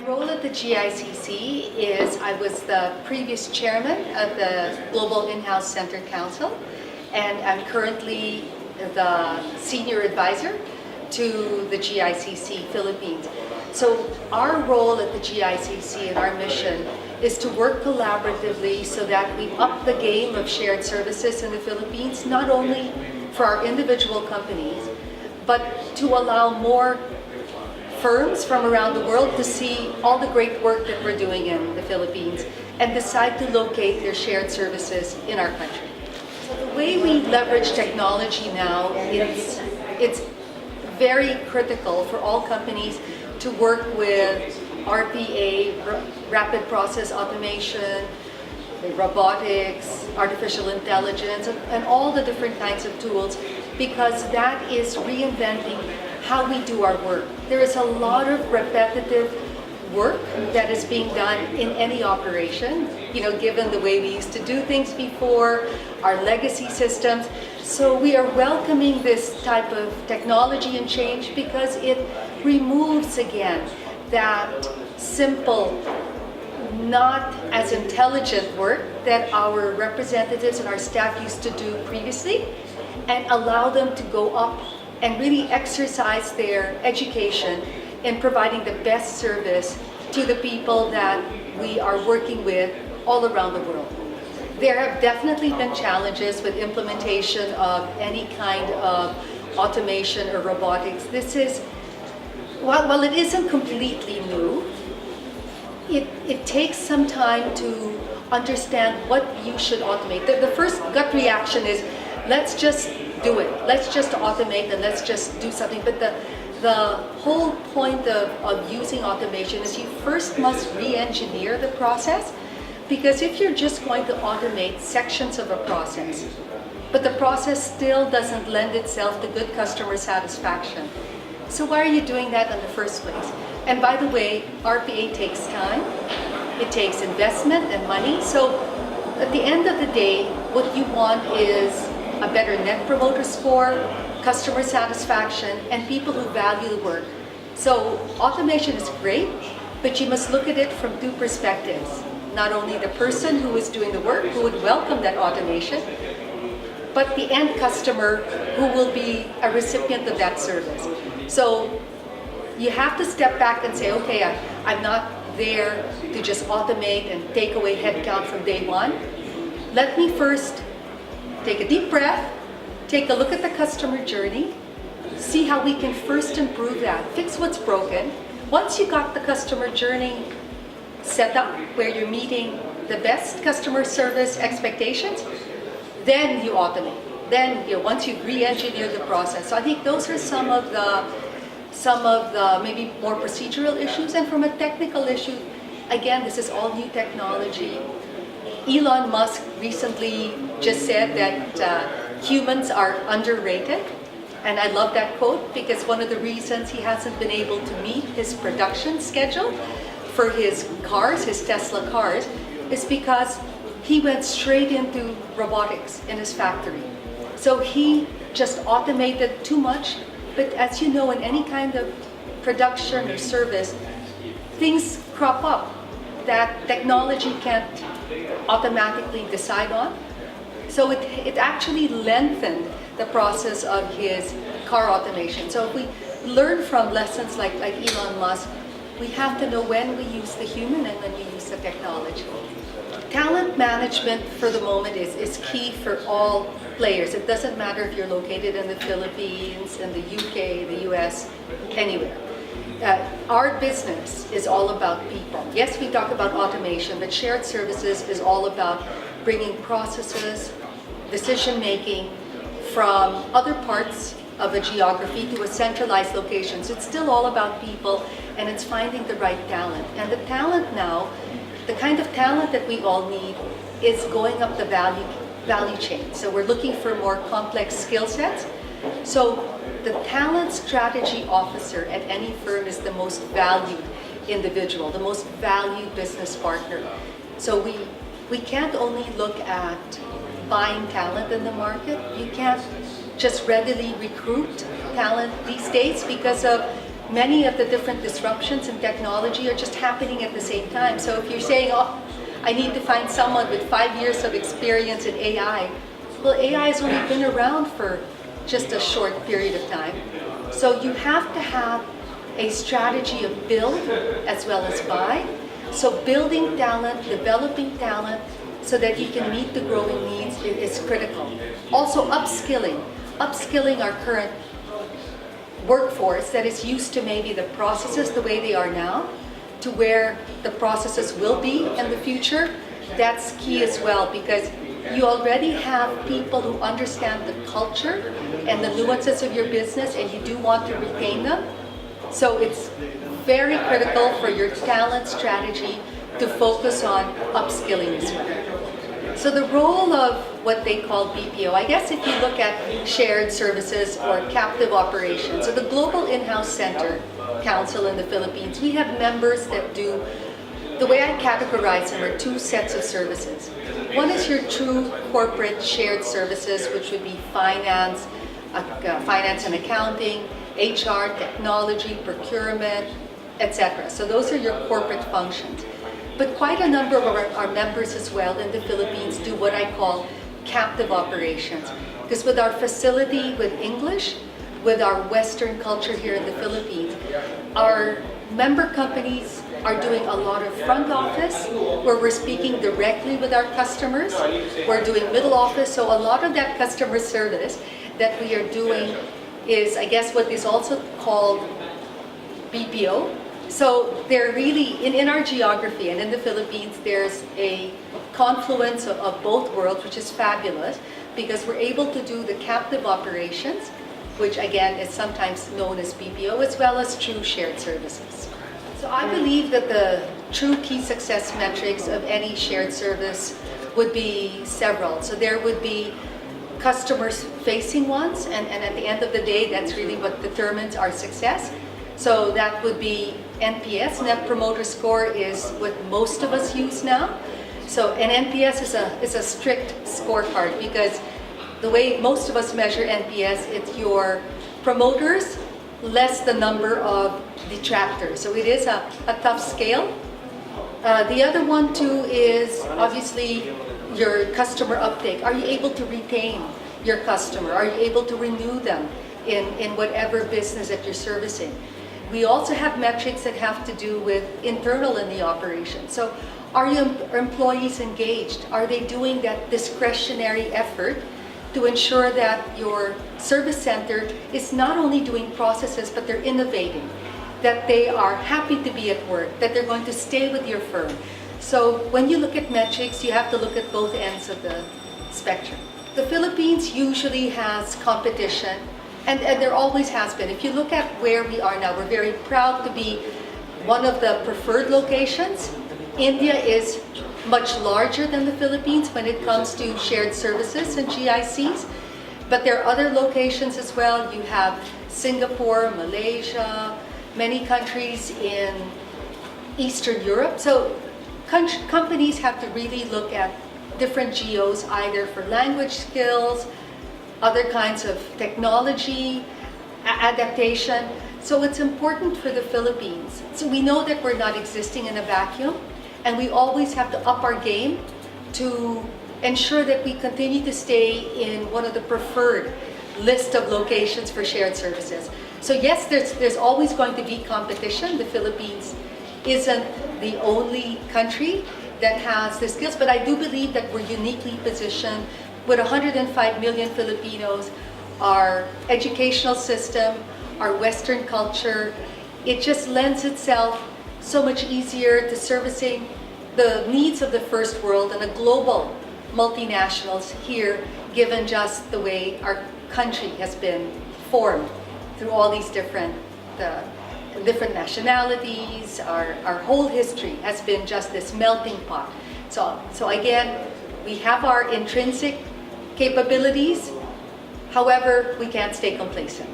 role at the GICC is I was the previous chairman of the Global In-House Center Council, and I'm currently the senior advisor to the GICC Philippines. So our role at the GICC and our mission is to work collaboratively so that we up the game of shared services in the Philippines, not only for our individual companies, but to allow more firms from around the world to see all the great work that we're doing in the Philippines and decide to locate their shared services in our country. So the way we leverage technology now, it's very critical for all companies to work with RPA, rapid process automation, robotics, artificial intelligence, and all the different kinds of tools, because that is reinventing how we do our work. There is a lot of repetitive work that is being done in any operation, given the way we used to do things before, our legacy systems. So we are welcoming this type of technology and change because it removes, again, that simple, not as intelligent work that our representatives and our staff used to do previously, and allow them to go up and really exercise their education in providing the best service to the people that we are working with all around the world. There have definitely been challenges with implementation of any kind of automation or robotics. This is, while it isn't completely new, it takes some time to understand what you should automate. The first gut reaction is, let's just do it. Let's just automate and let's just do something. But the whole point of using automation is you first must re-engineer the process, because if you're just going to automate sections of a process, but the process still doesn't lend itself to good customer satisfaction, so why are you doing that in the first place? And by the way, RPA takes time, it takes investment and money. So at the end of the day, what you want is a better net promoter score, customer satisfaction, and people who value the work. So automation is great, but you must look at it from two perspectives. Not only the person who is doing the work, who would welcome that automation, but the end customer who will be a recipient of that service. So you have to step back and say, okay, I'm not there to just automate and take away headcount from day one. Let me first take a deep breath, take a look at the customer journey, see how we can first improve that, fix what's broken. Once you got the customer journey set up where you're meeting the best customer service expectations, then you automate. Then, once you re-engineer the process. So I think those are some of the maybe more procedural issues. And from a technical issue, again, this is all new technology. Elon Musk recently just said that humans are underrated. And I love that quote, because one of the reasons he hasn't been able to meet his production schedule for his cars, his Tesla cars, is because he went straight into robotics in his factory. So he just automated too much. But as you know, in any kind of production or service, things crop up that technology can't automatically decide on. So it actually lengthened the process of his car automation. So if we learn from lessons like Elon Musk, we have to know when we use the human and when we use the technology. Talent management for the moment is key for all players. It doesn't matter if you're located in the Philippines, in the UK, the US, anywhere. Our business is all about people. Yes, we talk about automation, but shared services is all about bringing processes, decision-making from other parts of a geography to a centralized location. So it's still all about people, and it's finding the right talent. And the talent now, the kind of talent that we all need, is going up the value chain. So we're looking for more complex skill sets. So the talent strategy officer at any firm is the most valued individual, the most valued business partner. So we can't only look at buying talent in the market. You can't just readily recruit talent these days because of many of the different disruptions in technology are just happening at the same time. So if you're saying, oh, I need to find someone with 5 years of experience in AI, well, AI has only been around for just a short period of time. So you have to have a strategy of build as well as buy. So building talent, developing talent, so that you can meet the growing needs is critical. Also upskilling our current workforce that is used to maybe the processes the way they are now to where the processes will be in the future. That's key as well, because you already have people who understand the culture and the nuances of your business, and you do want to retain them. So it's very critical for your talent strategy to focus on upskilling as well. So the role of what they call BPO, I guess if you look at shared services or captive operations, so the Global In-House Center Council in the Philippines, we have members that do, the way I categorize them are two sets of services. One is your true corporate shared services, which would be finance and accounting, HR, technology, procurement, etc. So those are your corporate functions. But quite a number of our members as well in the Philippines do what I call captive operations. Because with our facility with English, with our Western culture here in the Philippines, our member companies are doing a lot of front office where we're speaking directly with our customers. We're doing middle office, so a lot of that customer service that we are doing is, I guess, what is also called BPO. So they're really, in our geography and in the Philippines, there's a confluence of both worlds, which is fabulous, because we're able to do the captive operations, which again is sometimes known as BPO, as well as true shared services. So I believe that the true key success metrics of any shared service would be several. So there would be customers facing ones, and at the end of the day, that's really what determines our success. So that would be NPS, Net Promoter Score, is what most of us use now. So an NPS is a strict scorecard, because the way most of us measure NPS, it's your promoters less the number of detractors. So it is a tough scale. The other one too is obviously your customer uptake. Are you able to retain your customer? Are you able to renew them in whatever business that you're servicing? We also have metrics that have to do with internal in the operation. So are your employees engaged? Are they doing that discretionary effort to ensure that your service center is not only doing processes, but they're innovating, that they are happy to be at work, that they're going to stay with your firm? So when you look at metrics, you have to look at both ends of the spectrum. The Philippines usually has competition, and there always has been. If you look at where we are now, we're very proud to be one of the preferred locations. India is much larger than the Philippines when it comes to shared services and GICs, but there are other locations as well. You have Singapore, Malaysia, many countries in Eastern Europe. So companies have to really look at different geos, either for language skills, other kinds of technology, adaptation. So it's important for the Philippines. So we know that we're not existing in a vacuum, and we always have to up our game to ensure that we continue to stay in one of the preferred list of locations for shared services. So yes, there's always going to be competition. The Philippines isn't the only country that has the skills, but I do believe that we're uniquely positioned with 105 million Filipinos, our educational system, our Western culture. It just lends itself so much easier to servicing the needs of the first world and the global multinationals here, given just the way our country has been formed through all these different nationalities. Our whole history has been just this melting pot. So again, we have our intrinsic capabilities. However, we can't stay complacent.